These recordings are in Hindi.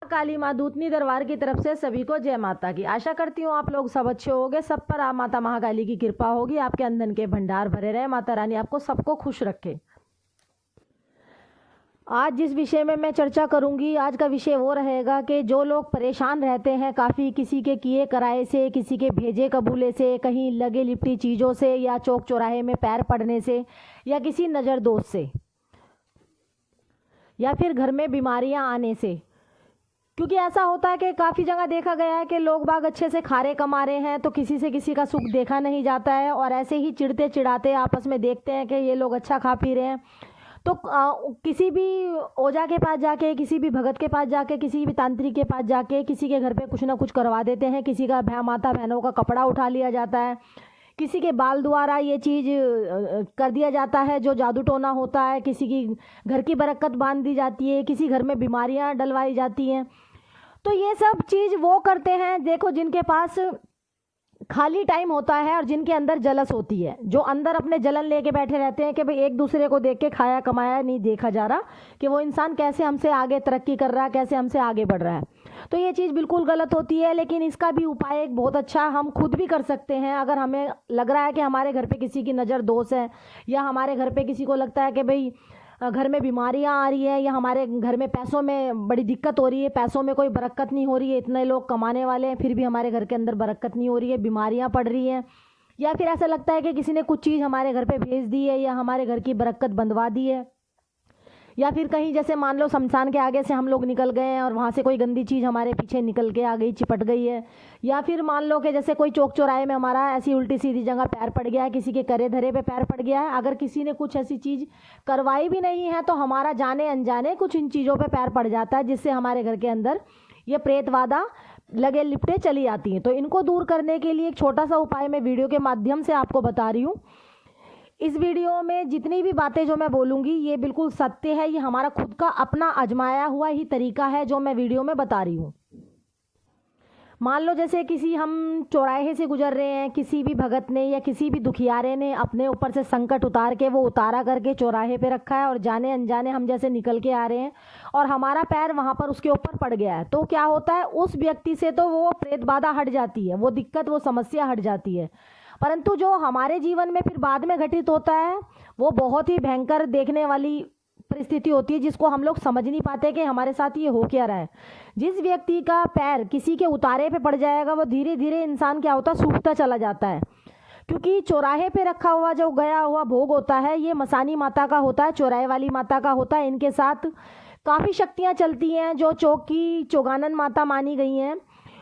काली माँ दूतनी दरबार की तरफ से सभी को जय माता की। आशा करती हूँ आप लोग सब अच्छे होंगे, सब पर आप माता महाकाली की कृपा होगी, आपके अंदर के भंडार भरे रहे, माता रानी आपको सबको खुश रखे। आज जिस विषय में मैं चर्चा करूंगी, आज का विषय वो रहेगा कि जो लोग परेशान रहते हैं काफ़ी, किसी के किए कराए से, किसी के भेजे कबूले से, कहीं लगे लिपटी चीज़ों से, या चौक चौराहे में पैर पड़ने से, या किसी नज़र दोष से, या फिर घर में बीमारियां आने से। क्योंकि ऐसा होता है कि काफ़ी जगह देखा गया है कि लोग बाग अच्छे से खारे कमा रहे हैं तो किसी से किसी का सुख देखा नहीं जाता है, और ऐसे ही चिढ़ते चिढ़ाते आपस में देखते हैं कि ये लोग अच्छा खा पी रहे हैं, तो किसी भी ओझा के पास जाके, किसी भी भगत के पास जाके, किसी भी तांत्रिक के पास जाके किसी के घर पे कुछ ना कुछ करवा देते हैं। किसी का माता बहनों का कपड़ा उठा लिया जाता है, किसी के बाल द्वारा ये चीज़ कर दिया जाता है जो जादू टोना होता है, किसी की घर की बरकत बांध दी जाती है, किसी घर में बीमारियां डलवाई जाती हैं। तो ये सब चीज़ वो करते हैं, देखो, जिनके पास खाली टाइम होता है और जिनके अंदर जलस होती है, जो अंदर अपने जलन लेके बैठे रहते हैं कि भाई एक दूसरे को देख के खाया कमाया नहीं देखा जा रहा कि वो इंसान कैसे हमसे आगे तरक्की कर रहा है, कैसे हमसे आगे बढ़ रहा है। तो ये चीज़ बिल्कुल गलत होती है। लेकिन इसका भी उपाय एक बहुत अच्छा हम खुद भी कर सकते हैं। अगर हमें लग रहा है कि हमारे घर पे किसी की नज़र दोष है, या हमारे घर पे किसी को लगता है कि भाई घर में बीमारियां आ रही है, या हमारे घर में पैसों में बड़ी दिक्कत हो रही है, पैसों में कोई बरकत नहीं हो रही है, इतने लोग कमाने वाले हैं फिर भी हमारे घर के अंदर बरकत नहीं हो रही है, बीमारियां पड़ रही हैं, या फिर ऐसा लगता है कि किसी ने कुछ चीज़ हमारे घर पे भेज दी है या हमारे घर की बरकत बंधवा दी है, या फिर कहीं जैसे मान लो शमशान के आगे से हम लोग निकल गए हैं और वहाँ से कोई गंदी चीज़ हमारे पीछे निकल के आ गई, चिपट गई है, या फिर मान लो कि जैसे कोई चौक चौराहे में हमारा ऐसी उल्टी सीधी जगह पैर पड़ गया है, किसी के करे धरे पे पैर पड़ गया है। अगर किसी ने कुछ ऐसी चीज़ करवाई भी नहीं है तो हमारा जाने अनजाने कुछ इन चीज़ों पर पैर पड़ जाता है, जिससे हमारे घर के अंदर ये प्रेतवादा लगे लिपटे चली आती हैं। तो इनको दूर करने के लिए एक छोटा सा उपाय मैं वीडियो के माध्यम से आपको बता रही हूँ। इस वीडियो में जितनी भी बातें जो मैं बोलूँगी ये बिल्कुल सत्य है, ये हमारा खुद का अपना आजमाया हुआ ही तरीका है जो मैं वीडियो में बता रही हूँ। मान लो जैसे किसी हम चौराहे से गुजर रहे हैं, किसी भी भगत ने या किसी भी दुखियारे ने अपने ऊपर से संकट उतार के वो उतारा करके चौराहे पे रखा है, और जाने अनजाने हम जैसे निकल के आ रहे हैं और हमारा पैर वहाँ पर उसके ऊपर पड़ गया है, तो क्या होता है, उस व्यक्ति से तो वो प्रेत बाधा हट जाती है, वो दिक्कत वो समस्या हट जाती है। परंतु जो हमारे जीवन में फिर बाद में घटित होता है वो बहुत ही भयंकर देखने वाली परिस्थिति होती है, जिसको हम लोग समझ नहीं पाते कि हमारे साथ ये हो क्या रहा है। जिस व्यक्ति का पैर किसी के उतारे पे पड़ जाएगा वो धीरे धीरे इंसान क्या होता है, सूखता चला जाता है। क्योंकि चौराहे पे रखा हुआ जो गया हुआ भोग होता है ये मसानी माता का होता है, चौराहे वाली माता का होता है। इनके साथ काफ़ी शक्तियाँ चलती हैं जो चौक की चौगानन माता मानी गई हैं,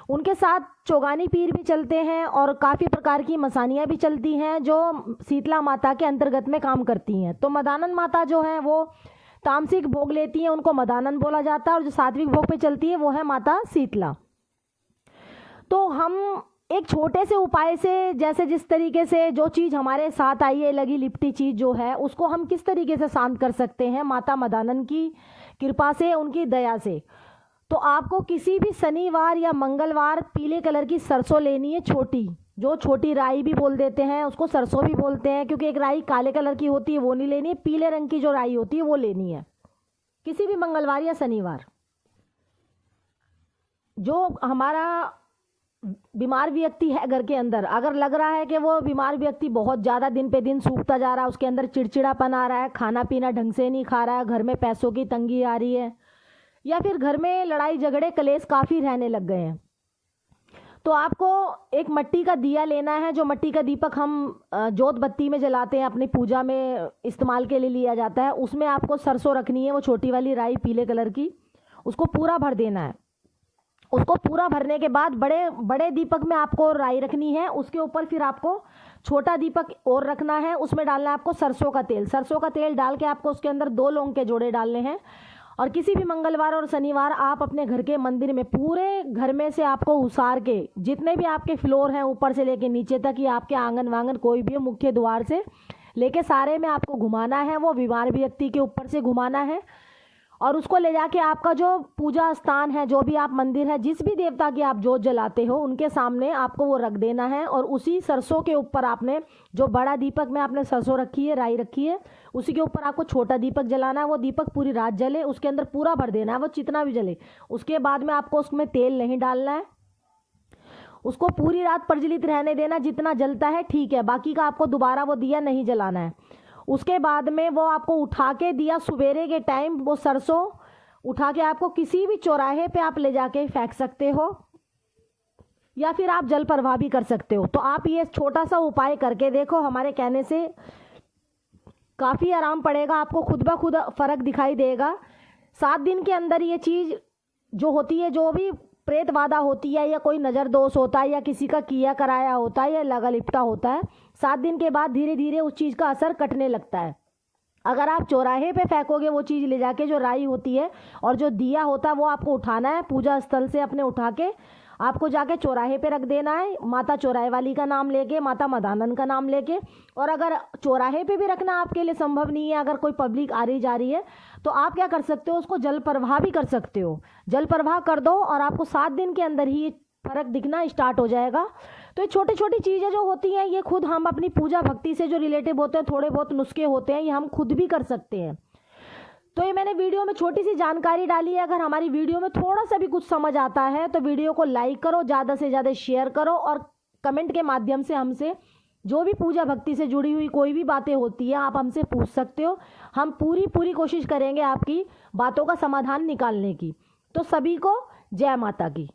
उनके साथ चौगानी पीर भी चलते हैं, और काफ़ी प्रकार की मसानियाँ भी चलती हैं जो शीतला माता के अंतर्गत में काम करती हैं। तो मदानन माता जो है वो तामसिक भोग लेती हैं, उनको मदानन बोला जाता है, और जो सात्विक भोग पे चलती है वो है माता शीतला। तो हम एक छोटे से उपाय से, जैसे जिस तरीके से जो चीज़ हमारे साथ आई है लगी लिपटी चीज़ जो है, उसको हम किस तरीके से शांत कर सकते हैं माता मदानन की कृपा से, उनकी दया से। तो आपको किसी भी शनिवार या मंगलवार पीले कलर की सरसों लेनी है, छोटी, जो छोटी राई भी बोल देते हैं, उसको सरसों भी बोलते हैं, क्योंकि एक राई काले कलर की होती है वो नहीं लेनी है, पीले रंग की जो राई होती है वो लेनी है किसी भी मंगलवार या शनिवार। जो हमारा बीमार व्यक्ति है घर के अंदर, अगर लग रहा है कि वो बीमार व्यक्ति बहुत ज़्यादा दिन पे दिन सूखता जा रहा है, उसके अंदर चिड़चिड़ापन आ रहा है, खाना पीना ढंग से नहीं खा रहा है, घर में पैसों की तंगी आ रही है, या फिर घर में लड़ाई झगड़े कलेश काफ़ी रहने लग गए हैं, तो आपको एक मिट्टी का दिया लेना है। जो मिट्टी का दीपक हम जोत बत्ती में जलाते हैं, अपनी पूजा में इस्तेमाल के लिए लिया जाता है, उसमें आपको सरसों रखनी है, वो छोटी वाली राई पीले कलर की, उसको पूरा भर देना है। उसको पूरा भरने के बाद बड़े बड़े दीपक में आपको राई रखनी है, उसके ऊपर फिर आपको छोटा दीपक और रखना है, उसमें डालना है आपको सरसों का तेल। सरसों का तेल डाल के आपको उसके अंदर 2 लौंग के जोड़े डालने हैं, और किसी भी मंगलवार और शनिवार आप अपने घर के मंदिर में पूरे घर में से आपको उसार के, जितने भी आपके फ्लोर हैं ऊपर से लेके नीचे तक, या आपके आंगन वांगन कोई भी मुख्य द्वार से लेके सारे में आपको घुमाना है, वो बीमार व्यक्ति के ऊपर से घुमाना है, और उसको ले जाके आपका जो पूजा स्थान है, जो भी आप मंदिर है, जिस भी देवता की आप जोत जलाते हो, उनके सामने आपको वो रख देना है। और उसी सरसों के ऊपर आपने जो बड़ा दीपक में आपने सरसों रखी है, राई रखी है, उसी के ऊपर आपको छोटा दीपक जलाना है। वो दीपक पूरी रात जले, उसके अंदर पूरा भर देना है, वो जितना भी जले। उसके बाद में आपको उसमें तेल नहीं डालना है, उसको पूरी रात प्रज्वलित रहने देना, जितना जलता है ठीक है, बाकी का आपको दोबारा वो दिया नहीं जलाना है। उसके बाद में वो आपको उठा के दिया सुबेरे के टाइम, वो सरसों उठा के आपको किसी भी चौराहे पे आप ले जाके फेंक सकते हो, या फिर आप जल प्रवाह भी कर सकते हो। तो आप ये छोटा सा उपाय करके देखो, हमारे कहने से काफ़ी आराम पड़ेगा, आपको खुद ब खुद फ़र्क दिखाई देगा। 7 दिन के अंदर ये चीज़ जो होती है, जो भी प्रेत बाधा होती है या कोई नज़र दोष होता है या किसी का किया कराया होता है या लगा लिपटा होता है, 7 दिन के बाद धीरे धीरे उस चीज़ का असर कटने लगता है। अगर आप चौराहे पे फेंकोगे वो चीज़ ले जाके, जो राई होती है और जो दिया होता है, वो आपको उठाना है पूजा स्थल से अपने उठा के, आपको जाके चौराहे पे रख देना है, माता चौराहे वाली का नाम लेके, माता मदानन का नाम लेके। और अगर चौराहे पे भी रखना आपके लिए संभव नहीं है, अगर कोई पब्लिक आ रही जा रही है, तो आप क्या कर सकते हो, उसको जल प्रवाह भी कर सकते हो। जल प्रवाह कर दो और आपको 7 दिन के अंदर ही फर्क दिखना स्टार्ट हो जाएगा। तो ये छोटी छोटी चीज़ें जो होती हैं, ये खुद हम अपनी पूजा भक्ति से जो रिलेटिव होते हैं, थोड़े बहुत नुस्खे होते हैं, ये हम खुद भी कर सकते हैं। तो ये मैंने वीडियो में छोटी सी जानकारी डाली है। अगर हमारी वीडियो में थोड़ा सा भी कुछ समझ आता है तो वीडियो को लाइक करो, ज़्यादा से ज़्यादा शेयर करो, और कमेंट के माध्यम से हमसे जो भी पूजा भक्ति से जुड़ी हुई कोई भी बातें होती है, आप हमसे पूछ सकते हो। हम पूरी कोशिश करेंगे आपकी बातों का समाधान निकालने की। तो सभी को जय माता की।